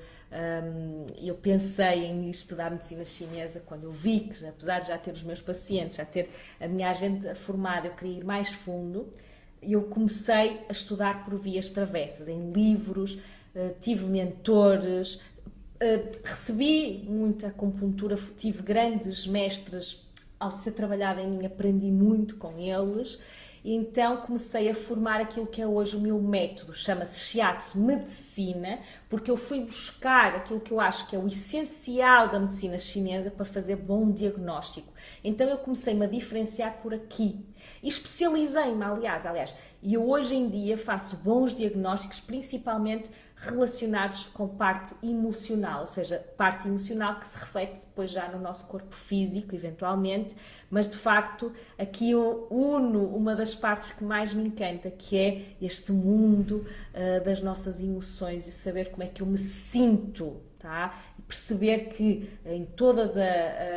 eu pensei em estudar medicina chinesa, quando eu vi que, apesar de já ter os meus pacientes, já ter a minha agenda formada, eu queria ir mais fundo, eu comecei a estudar por vias travessas, em livros, tive mentores, recebi muita acupuntura, tive grandes mestres. Ao ser trabalhada em mim, aprendi muito com eles e então comecei a formar aquilo que é hoje o meu método, chama-se Shiatsu Medicina, porque eu fui buscar aquilo que eu acho que é o essencial da medicina chinesa para fazer bom diagnóstico. Então eu comecei-me a diferenciar por aqui e especializei-me, aliás, e eu hoje em dia faço bons diagnósticos, principalmente relacionados com parte emocional, ou seja, parte emocional que se reflete depois já no nosso corpo físico, eventualmente, mas de facto aqui eu uno uma das partes que mais me encanta, que é este mundo das nossas emoções e saber como é que eu me sinto, tá? E perceber que em todas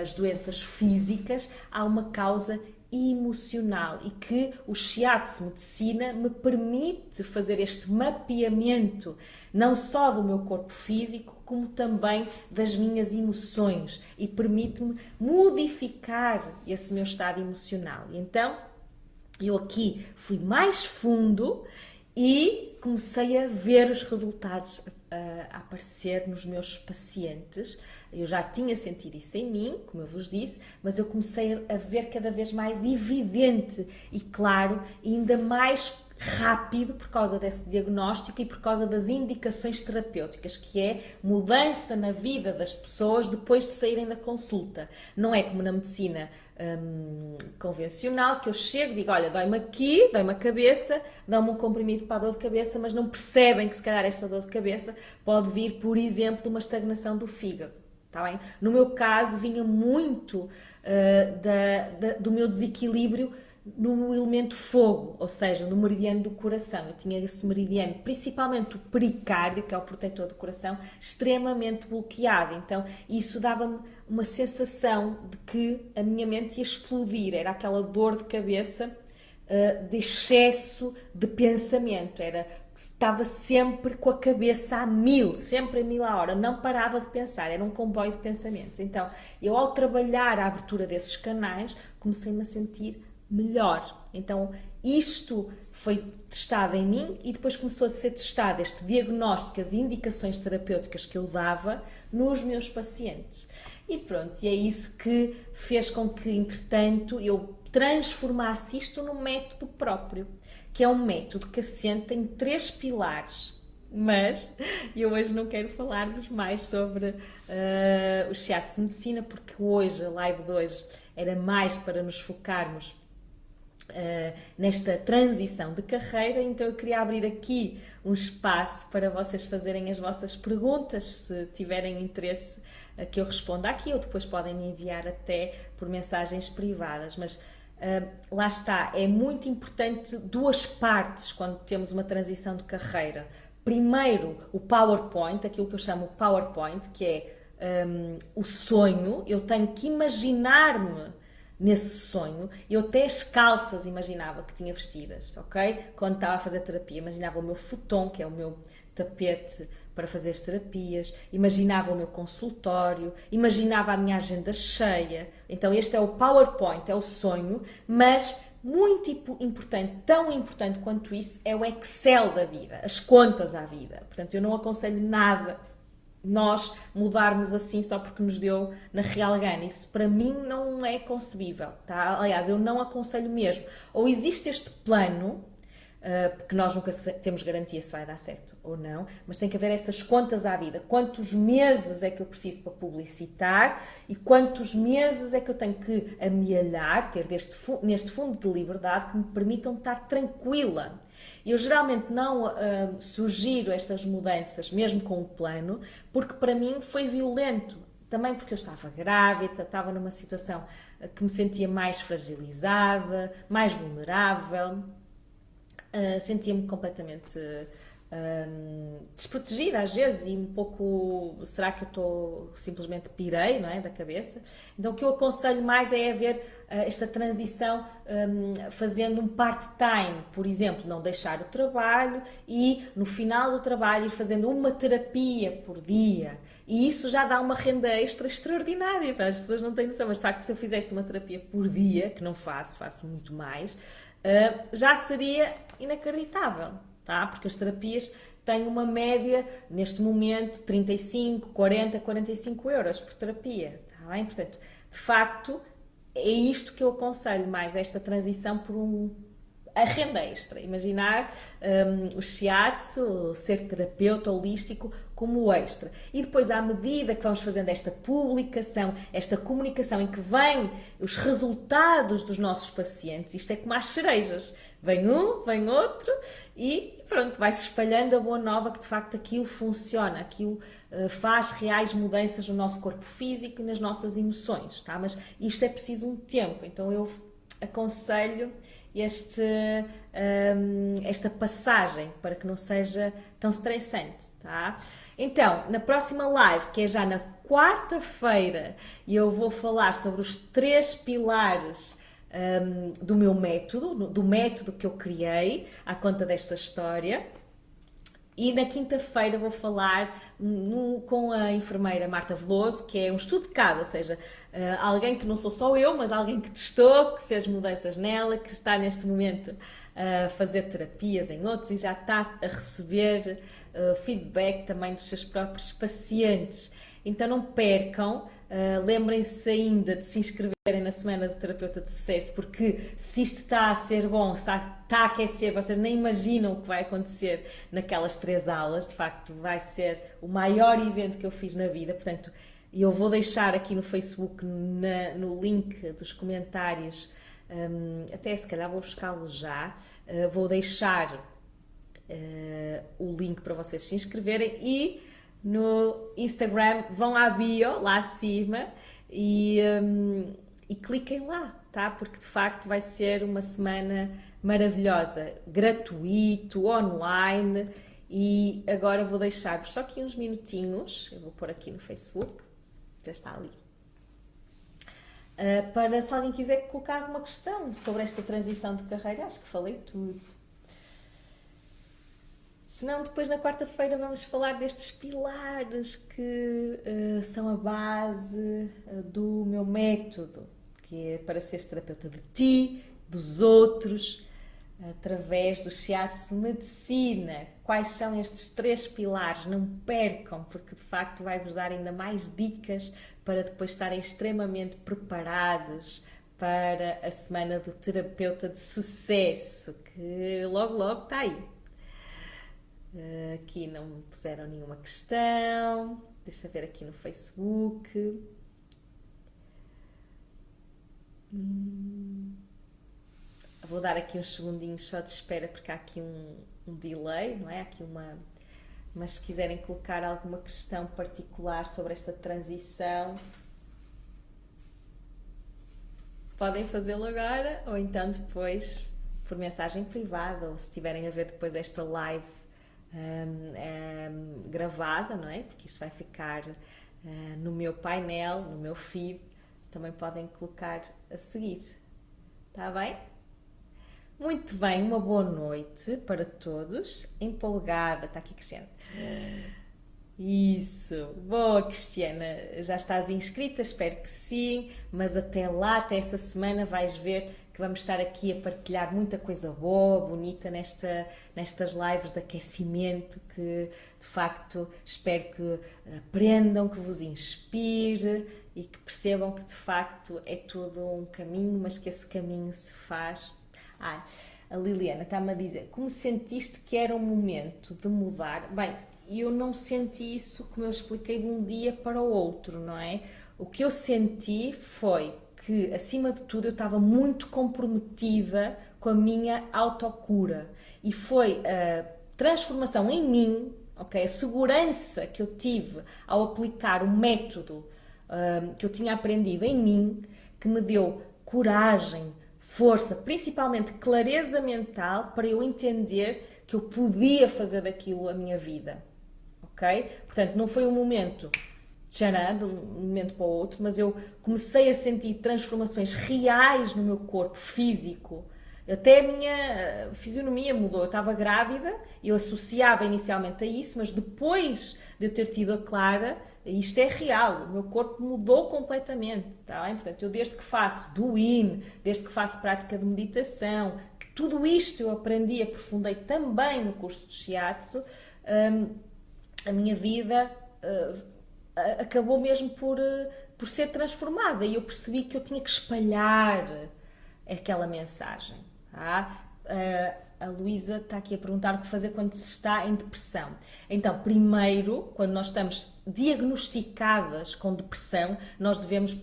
as doenças físicas há uma causa emocional e que o Shiatsu Medicina me permite fazer este mapeamento não só do meu corpo físico, como também das minhas emoções e permite-me modificar esse meu estado emocional. E então, eu aqui fui mais fundo e comecei a ver os resultados a aparecer nos meus pacientes. Eu já tinha sentido isso em mim, como eu vos disse, mas eu comecei a ver cada vez mais evidente e claro, e ainda mais rápido por causa desse diagnóstico e por causa das indicações terapêuticas, que é mudança na vida das pessoas depois de saírem da consulta. Não é como na medicina convencional, que eu chego e digo, olha, dói-me aqui, dói-me a cabeça, dão-me um comprimido para a dor de cabeça, mas não percebem que se calhar esta dor de cabeça pode vir, por exemplo, de uma estagnação do fígado. Tá bem? No meu caso, vinha muito do meu desequilíbrio no elemento fogo, ou seja, no meridiano do coração. Eu tinha esse meridiano, principalmente o pericárdio, que é o protetor do coração, extremamente bloqueado. Então, isso dava-me uma sensação de que a minha mente ia explodir. Era aquela dor de cabeça de excesso de pensamento. Estava sempre com a cabeça a mil, sempre a mil a hora, não parava de pensar, era um comboio de pensamentos. Então, eu ao trabalhar a abertura desses canais, comecei-me a sentir melhor. Então, isto foi testado em mim e depois começou a ser testado este diagnóstico, as indicações terapêuticas que eu dava nos meus pacientes. E pronto, e é isso que fez com que, entretanto, eu transformasse isto num método próprio, que é um método que assenta em 3 pilares. Mas eu hoje não quero falar-vos mais sobre o Shiatsu Medicina, porque hoje, a live de hoje, era mais para nos focarmos nesta transição de carreira, então eu queria abrir aqui um espaço para vocês fazerem as vossas perguntas, se tiverem interesse que eu responda aqui, ou depois podem me enviar até por mensagens privadas, mas lá está, é muito importante 2 partes quando temos uma transição de carreira. Primeiro, o PowerPoint, aquilo que eu chamo de PowerPoint, que é o sonho. Eu tenho que imaginar-me nesse sonho. Eu até as calças imaginava que tinha vestidas, ok? Quando estava a fazer terapia, imaginava o meu futon, que é o meu tapete para fazer as terapias, imaginava o meu consultório, imaginava a minha agenda cheia. Então este é o PowerPoint, é o sonho, mas muito importante, tão importante quanto isso, é o Excel da vida, as contas à vida. Portanto, eu não aconselho nada nós mudarmos assim só porque nos deu na real gana. Isso para mim não é concebível, tá? Aliás, eu não aconselho mesmo. Ou existe este plano, porque nós nunca temos garantia se vai dar certo ou não, mas tem que haver essas contas à vida. Quantos meses é que eu preciso para publicitar e quantos meses é que eu tenho que amealhar, ter neste fundo de liberdade que me permitam estar tranquila. Eu geralmente não sugiro estas mudanças, mesmo com o plano, porque para mim foi violento. Também porque eu estava grávida, estava numa situação que me sentia mais fragilizada, mais vulnerável. Sentia-me completamente desprotegida às vezes e um pouco, será que eu estou simplesmente pirei, não é, da cabeça? Então o que eu aconselho mais é haver esta transição fazendo um part-time, por exemplo, não deixar o trabalho e no final do trabalho ir fazendo uma terapia por dia, e isso já dá uma renda extra extraordinária, para as pessoas não têm noção, mas de facto se eu fizesse uma terapia por dia, que não faço muito mais, já seria inacreditável, tá? Porque as terapias têm uma média, neste momento, 35, 40, 45 euros por terapia, tá bem? Portanto, de facto, é isto que eu aconselho mais, esta transição por a renda extra. Imaginar o Shiatsu, ser terapeuta holístico como extra. E depois, à medida que vamos fazendo esta publicação, esta comunicação em que vêm os resultados dos nossos pacientes, isto é como as cerejas. Vem um, vem outro e pronto, vai-se espalhando a boa nova que de facto aquilo funciona, aquilo faz reais mudanças no nosso corpo físico e nas nossas emoções, tá? Mas isto é preciso um tempo, então eu aconselho esta passagem para que não seja tão estressante, tá? Então, na próxima live, que é já na quarta-feira, eu vou falar sobre os 3 pilares do meu método, do método que eu criei à conta desta história. E na quinta-feira vou falar com a enfermeira Marta Veloso, que é um estudo de caso, ou seja, alguém que não sou só eu, mas alguém que testou, que fez mudanças nela, que está neste momento a fazer terapias em outros e já está a receber feedback também dos seus próprios pacientes. Então não percam, lembrem-se ainda de se inscreverem na Semana do Terapeuta de Sucesso, porque se isto está a ser bom, está a aquecer, vocês nem imaginam o que vai acontecer naquelas 3 aulas, de facto vai ser o maior evento que eu fiz na vida, portanto eu vou deixar aqui no Facebook, no link dos comentários, até se calhar vou buscá-lo já, vou deixar o link para vocês se inscreverem e no Instagram vão à bio, lá acima, e cliquem lá, tá? Porque de facto vai ser uma semana maravilhosa, gratuito, online, e agora vou deixar-vos só aqui uns minutinhos, eu vou pôr aqui no Facebook, já está ali, para se alguém quiser colocar alguma questão sobre esta transição de carreira, acho que falei tudo. Se não, depois na quarta-feira vamos falar destes pilares que são a base do meu método, que é para seres terapeuta de ti, dos outros, através do Shiatsu Medicina. Quais são estes 3 pilares? Não percam, porque de facto vai-vos dar ainda mais dicas para depois estarem extremamente preparados para a Semana do Terapeuta de Sucesso, que logo logo está aí. Aqui não me puseram nenhuma questão. Deixa eu ver aqui no Facebook. Vou dar aqui uns segundinhos só de espera porque há aqui um delay, não é? Aqui mas se quiserem colocar alguma questão particular sobre esta transição, podem fazê-lo agora ou então depois por mensagem privada, ou se estiverem a ver depois esta live gravada, não é? Porque isto vai ficar no meu painel, no meu feed, também podem colocar a seguir. Está bem? Muito bem, uma boa noite para todos. Empolgada, está aqui Cristiana. Isso, boa Cristiana, já estás inscrita, espero que sim, mas até lá, até essa semana vais ver que vamos estar aqui a partilhar muita coisa boa, bonita nestas lives de aquecimento que de facto espero que aprendam, que vos inspire e que percebam que de facto é todo um caminho, mas que esse caminho se faz. A Liliana está-me a dizer, como sentiste que era o momento de mudar? Bem, eu não senti isso como eu expliquei de um dia para o outro, não é? O que eu senti foi que, acima de tudo, eu estava muito comprometida com a minha autocura e foi a transformação em mim, okay? A segurança que eu tive ao aplicar o método que eu tinha aprendido em mim, que me deu coragem, força, principalmente clareza mental para eu entender que eu podia fazer daquilo a minha vida. Okay? Portanto, não foi um momento tcharam, de um momento para o outro, mas eu comecei a sentir transformações reais no meu corpo físico. Até a minha fisionomia mudou. Eu estava grávida, eu associava inicialmente a isso, mas depois de eu ter tido a Clara, isto é real, o meu corpo mudou completamente. Tá bem? Portanto, eu desde que faço do Yin, desde que faço prática de meditação, que tudo isto eu aprendi e aprofundei também no curso de Shiatsu, a minha vida acabou mesmo por ser transformada e eu percebi que eu tinha que espalhar aquela mensagem. Tá? A Luísa está aqui a perguntar o que fazer quando se está em depressão. Então, primeiro, quando nós estamos diagnosticadas com depressão, nós devemos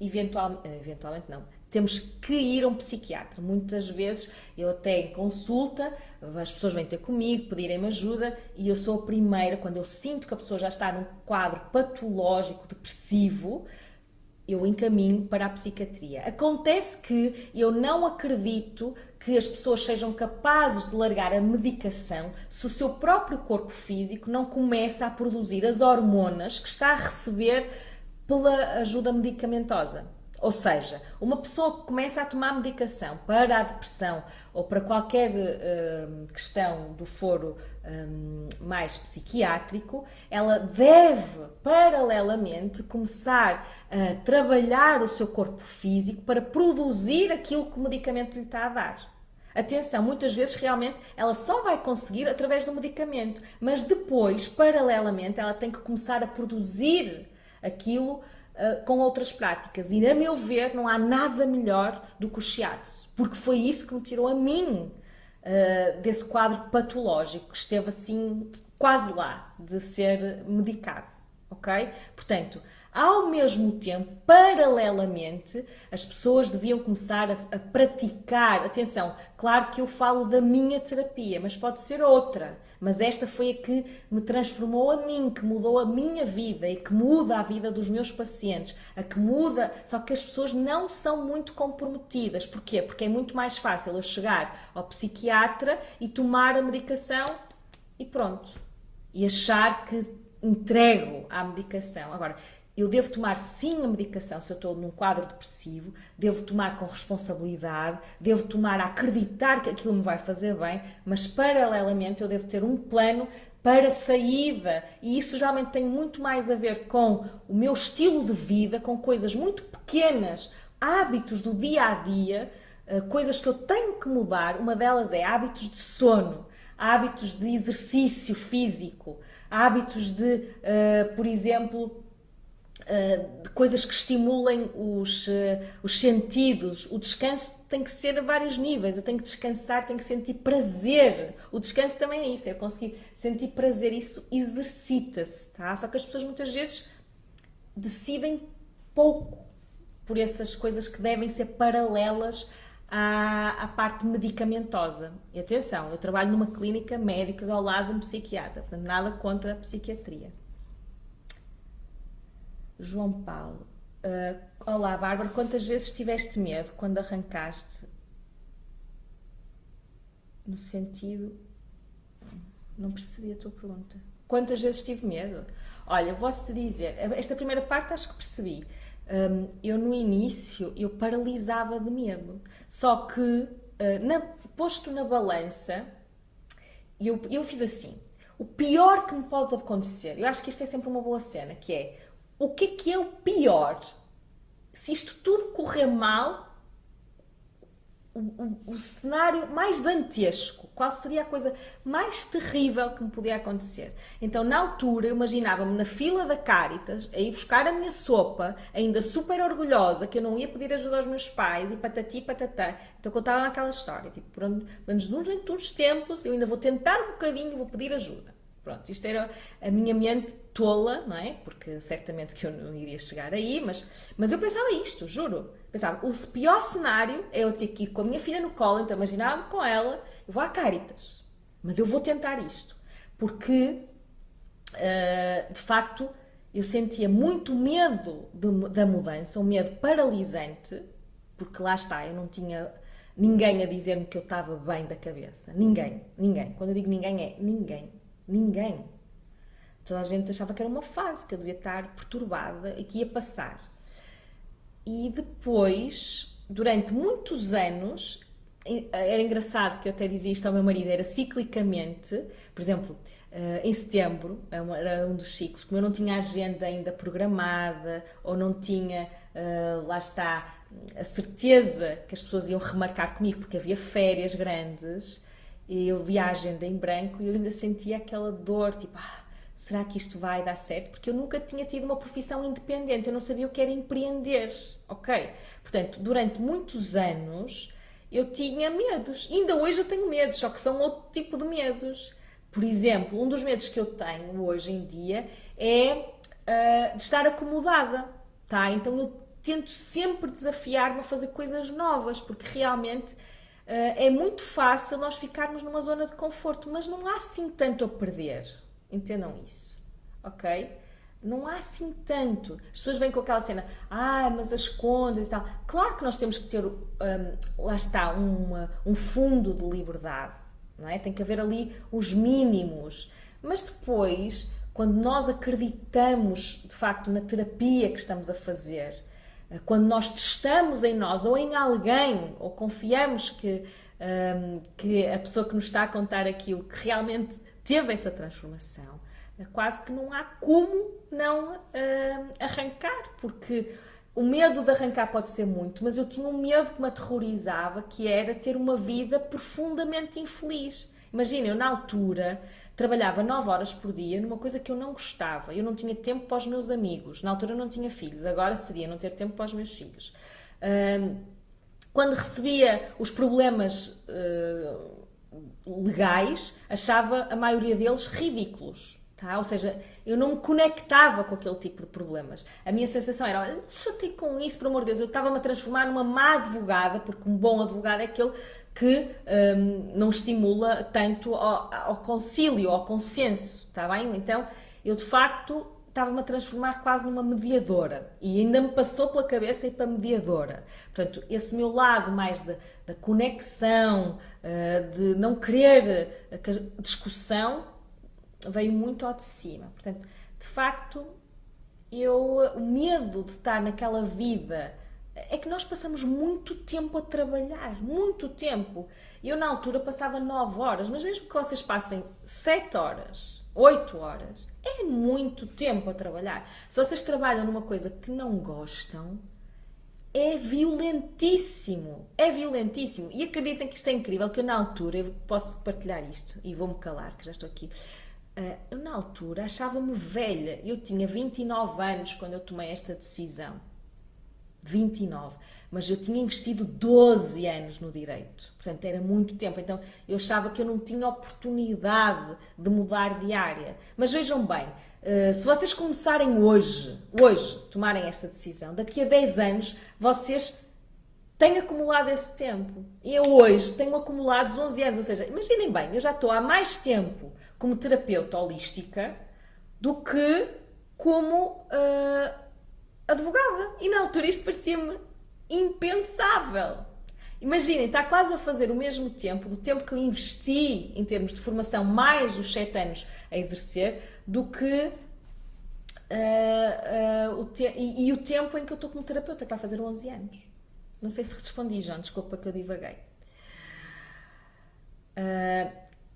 eventualmente não, temos que ir a um psiquiatra. Muitas vezes, eu até em consulta, as pessoas vêm ter comigo, pedirem-me ajuda, e eu sou a primeira, quando eu sinto que a pessoa já está num quadro patológico, depressivo, eu encaminho para a psiquiatria. Acontece que eu não acredito que as pessoas sejam capazes de largar a medicação se o seu próprio corpo físico não começa a produzir as hormonas que está a receber pela ajuda medicamentosa. Ou seja, uma pessoa que começa a tomar medicação para a depressão ou para qualquer questão do foro mais psiquiátrico, ela deve, paralelamente, começar a trabalhar o seu corpo físico para produzir aquilo que o medicamento lhe está a dar. Atenção, muitas vezes realmente ela só vai conseguir através do medicamento, mas depois, paralelamente, ela tem que começar a produzir aquilo com outras práticas. E, a meu ver, não há nada melhor do que o shiatsu, porque foi isso que me tirou a mim desse quadro patológico, que esteve assim quase lá de ser medicado, ok? Portanto, ao mesmo tempo, paralelamente, as pessoas deviam começar a praticar. Atenção, claro que eu falo da minha terapia, mas pode ser outra. Mas esta foi a que me transformou a mim, que mudou a minha vida e que muda a vida dos meus pacientes. A que muda, só que as pessoas não são muito comprometidas. Porquê? Porque é muito mais fácil eu chegar ao psiquiatra e tomar a medicação e pronto. E achar que entrego à medicação. Agora, eu devo tomar sim a medicação se eu estou num quadro depressivo, devo tomar com responsabilidade, devo tomar a acreditar que aquilo me vai fazer bem, mas paralelamente eu devo ter um plano para saída, e isso geralmente tem muito mais a ver com o meu estilo de vida, com coisas muito pequenas, hábitos do dia a dia, coisas que eu tenho que mudar. Uma delas é hábitos de sono, hábitos de exercício físico, hábitos de, por exemplo, de coisas que estimulem os sentidos. O descanso tem que ser a vários níveis. Eu tenho que descansar, tenho que sentir prazer. O descanso também é isso, é conseguir sentir prazer. Isso exercita-se, tá? Só que as pessoas muitas vezes decidem pouco por essas coisas que devem ser paralelas à parte medicamentosa. E atenção, eu trabalho numa clínica médicas ao lado de um psiquiatra, portanto nada contra a psiquiatria. João Paulo, olá Bárbara, quantas vezes tiveste medo quando arrancaste? No sentido, não percebi a tua pergunta. Quantas vezes tive medo? Olha, vou-te dizer, esta primeira parte acho que percebi. Eu no início, eu paralisava de medo, só que posto na balança, eu fiz assim, o pior que me pode acontecer, eu acho que isto é sempre uma boa cena, que é, o que é o pior? Se isto tudo correr mal, o cenário mais dantesco, qual seria a coisa mais terrível que me podia acontecer? Então, na altura, eu imaginava-me na fila da Cáritas, a ir buscar a minha sopa, ainda super orgulhosa, que eu não ia pedir ajuda aos meus pais, e patati patatá. Então, contava aquela história, tipo, durante uns tempos, eu ainda vou tentar um bocadinho e vou pedir ajuda. Pronto, isto era a minha mente tola, não é? Porque certamente que eu não iria chegar aí, mas eu pensava isto, juro. Pensava, o pior cenário é eu ter que ir com a minha filha no colo, então imaginava-me com ela, eu vou à Cáritas, mas eu vou tentar isto. Porque, de facto, eu sentia muito medo da mudança, um medo paralisante, porque lá está, eu não tinha ninguém a dizer-me que eu estava bem da cabeça. Ninguém. Quando eu digo ninguém, é ninguém. Toda a gente achava que era uma fase, que eu devia estar perturbada e que ia passar. E depois, durante muitos anos, era engraçado que eu até dizia isto ao meu marido, era ciclicamente, por exemplo, em setembro, era um dos ciclos, como eu não tinha agenda ainda programada, ou não tinha, lá está, a certeza que as pessoas iam remarcar comigo, porque havia férias grandes, e eu via a agenda em branco e eu ainda sentia aquela dor, tipo, será que isto vai dar certo? Porque eu nunca tinha tido uma profissão independente, eu não sabia o que era empreender, ok? Portanto, durante muitos anos eu tinha medos, ainda hoje eu tenho medos, só que são outro tipo de medos. Por exemplo, um dos medos que eu tenho hoje em dia é de estar acomodada, tá? Então eu tento sempre desafiar-me a fazer coisas novas, porque realmente é muito fácil nós ficarmos numa zona de conforto, mas não há assim tanto a perder. Entendam isso, ok? Não há assim tanto. As pessoas vêm com aquela cena, mas as contas e tal. Claro que nós temos que ter, lá está, um fundo de liberdade, não é? Tem que haver ali os mínimos. Mas depois, quando nós acreditamos, de facto, na terapia que estamos a fazer, quando nós testamos em nós ou em alguém, ou confiamos que a pessoa que nos está a contar aquilo, que realmente teve essa transformação, quase que não há como não arrancar, porque o medo de arrancar pode ser muito, mas eu tinha um medo que me aterrorizava, que era ter uma vida profundamente infeliz. Imagina, eu na altura trabalhava 9 horas por dia numa coisa que eu não gostava, eu não tinha tempo para os meus amigos, na altura eu não tinha filhos, agora seria não ter tempo para os meus filhos. Quando recebia os problemas legais, achava a maioria deles ridículos. Tá? Ou seja, eu não me conectava com aquele tipo de problemas. A minha sensação era, olha, chatei com isso, por amor de Deus, eu estava-me a transformar numa má advogada, porque um bom advogado é aquele que não estimula tanto ao concílio, ao consenso, está bem? Então, eu de facto estava-me a transformar quase numa mediadora e ainda me passou pela cabeça ir para mediadora. Portanto, esse meu lado mais da conexão, de não querer a discussão, veio muito ao de cima. Portanto, de facto, o medo de estar naquela vida é que nós passamos muito tempo a trabalhar, muito tempo. Eu na altura passava 9 horas, mas mesmo que vocês passem 7 horas, 8 horas, é muito tempo a trabalhar. Se vocês trabalham numa coisa que não gostam, é violentíssimo, é violentíssimo. E acreditem que isto é incrível, que eu na altura, eu posso partilhar isto, e vou-me calar, que já estou aqui. Eu na altura achava-me velha, eu tinha 29 anos quando eu tomei esta decisão, 29, mas eu tinha investido 12 anos no direito, portanto era muito tempo, então eu achava que eu não tinha oportunidade de mudar de área. Mas vejam bem, se vocês começarem hoje, tomarem esta decisão, daqui a 10 anos vocês têm acumulado esse tempo, e eu hoje tenho acumulado 11 anos, ou seja, imaginem bem, eu já estou há mais tempo como terapeuta holística do que como advogada. E na altura isto parecia-me impensável. Imaginem, está quase a fazer o mesmo tempo, do tempo que eu investi em termos de formação, mais os 7 anos a exercer, do que o tempo em que eu estou como terapeuta, que vai fazer 11 anos. Não sei se respondi, João, desculpa que eu divaguei.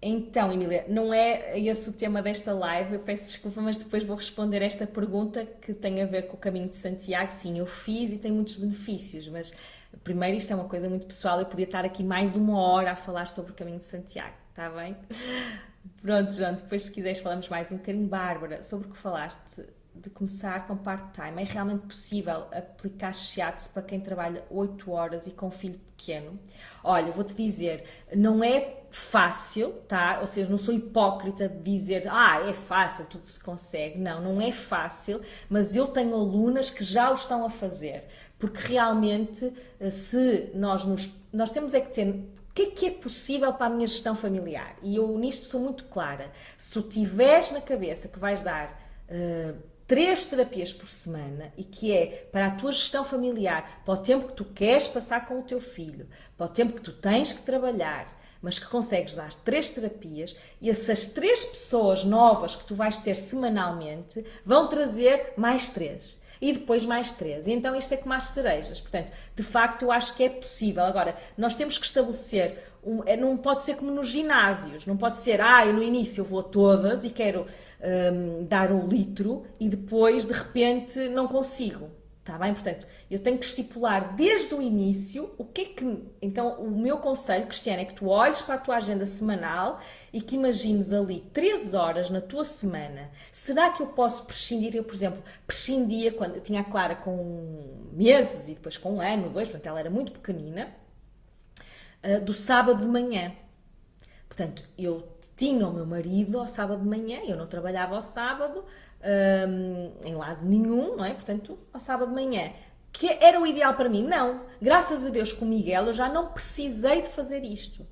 Então, Emília, não é esse o tema desta live, eu peço desculpa, mas depois vou responder esta pergunta que tem a ver com o caminho de Santiago. Sim, eu fiz e tem muitos benefícios, mas primeiro isto é uma coisa muito pessoal, eu podia estar aqui mais 1 hora a falar sobre o caminho de Santiago, está bem? Pronto, João, depois se quiseres falamos mais um bocadinho. Bárbara, sobre o que falaste de começar com part-time, é realmente possível aplicar shiatsu para quem trabalha 8 horas e com um filho pequeno? Olha, vou-te dizer, não é fácil, tá? Ou seja, não sou hipócrita de dizer, é fácil, tudo se consegue. Não, não é fácil, mas eu tenho alunas que já o estão a fazer, porque realmente, se nós temos é que ter o que é possível para a minha gestão familiar? E eu nisto sou muito clara. Se tu tiveres na cabeça que vais dar 3 terapias por semana e que é para a tua gestão familiar, para o tempo que tu queres passar com o teu filho, para o tempo que tu tens que trabalhar, mas que consegues dar 3 terapias, e essas 3 pessoas novas que tu vais ter semanalmente vão trazer mais 3. E depois mais 3. E então isto é como as cerejas. Portanto, de facto, eu acho que é possível. Agora, nós temos que estabelecer, não pode ser como nos ginásios, não pode ser, eu no início eu vou a todas e quero dar 1 litro e depois, de repente, não consigo. Está bem? Portanto, eu tenho que estipular desde o início o que é que... Então, o meu conselho, Cristiana, é que tu olhes para a tua agenda semanal e que imagines ali 3 horas na tua semana. Será que eu posso prescindir? Eu, por exemplo, prescindia quando eu tinha a Clara com meses e depois com 1 ano, 2, portanto, ela era muito pequenina, do sábado de manhã. Portanto, eu tinha o meu marido ao sábado de manhã, eu não trabalhava ao sábado, em lado nenhum, não é? Portanto, ao sábado de manhã, que era o ideal para mim. Não. Graças a Deus com o Miguel eu já não precisei de fazer isto.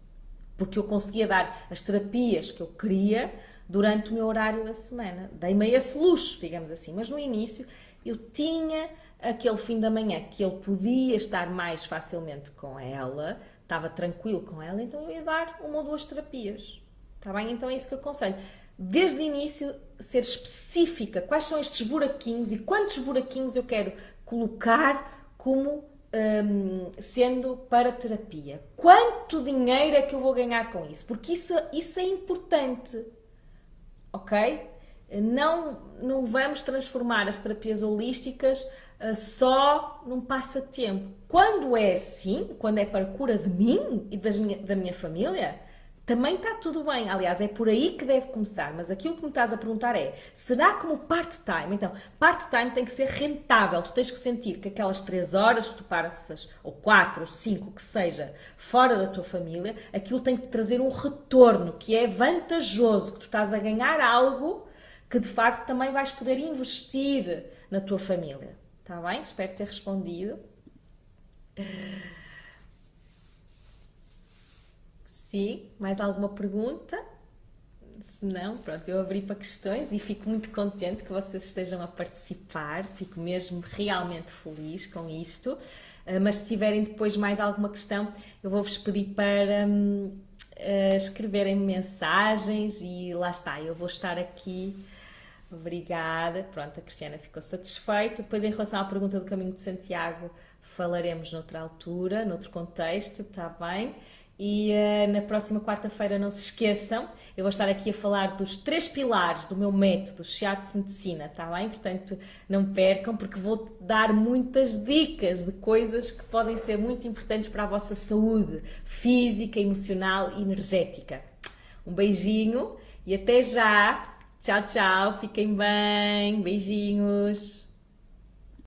Porque eu conseguia dar as terapias que eu queria durante o meu horário da semana. Dei-me esse luxo, digamos assim. Mas no início eu tinha aquele fim da manhã que ele podia estar mais facilmente com ela, estava tranquilo com ela, então eu ia dar uma ou duas terapias. Está bem? Então é isso que eu aconselho. Desde o início, ser específica. Quais são estes buraquinhos e quantos buraquinhos eu quero colocar como sendo para terapia. Quanto dinheiro é que eu vou ganhar com isso? Porque isso é importante. Ok? Não vamos transformar as terapias holísticas só num passatempo. Quando é assim, quando é para a cura de mim e da minha família, também está tudo bem. Aliás, é por aí que deve começar. Mas aquilo que me estás a perguntar é, será como part-time? Então, part-time tem que ser rentável. Tu tens que sentir que aquelas 3 horas que tu passas, ou 4, ou 5, que seja, fora da tua família, aquilo tem que te trazer um retorno que é vantajoso, que tu estás a ganhar algo que de facto também vais poder investir na tua família. Está bem? Espero ter respondido. Sim, mais alguma pergunta? Se não, pronto, eu abri para questões e fico muito contente que vocês estejam a participar, fico mesmo realmente feliz com isto. Mas se tiverem depois mais alguma questão, eu vou-vos pedir para escreverem mensagens e lá está, eu vou estar aqui. Obrigada. Pronto, a Cristiana ficou satisfeita. Depois, em relação à pergunta do Caminho de Santiago, falaremos noutra altura, noutro contexto, está bem? E na próxima quarta-feira, não se esqueçam, eu vou estar aqui a falar dos 3 pilares do meu método Shiatsu Medicina, está bem? Portanto, não percam, porque vou dar muitas dicas de coisas que podem ser muito importantes para a vossa saúde física, emocional e energética. Um beijinho e até já! Tchau, tchau, fiquem bem, beijinhos!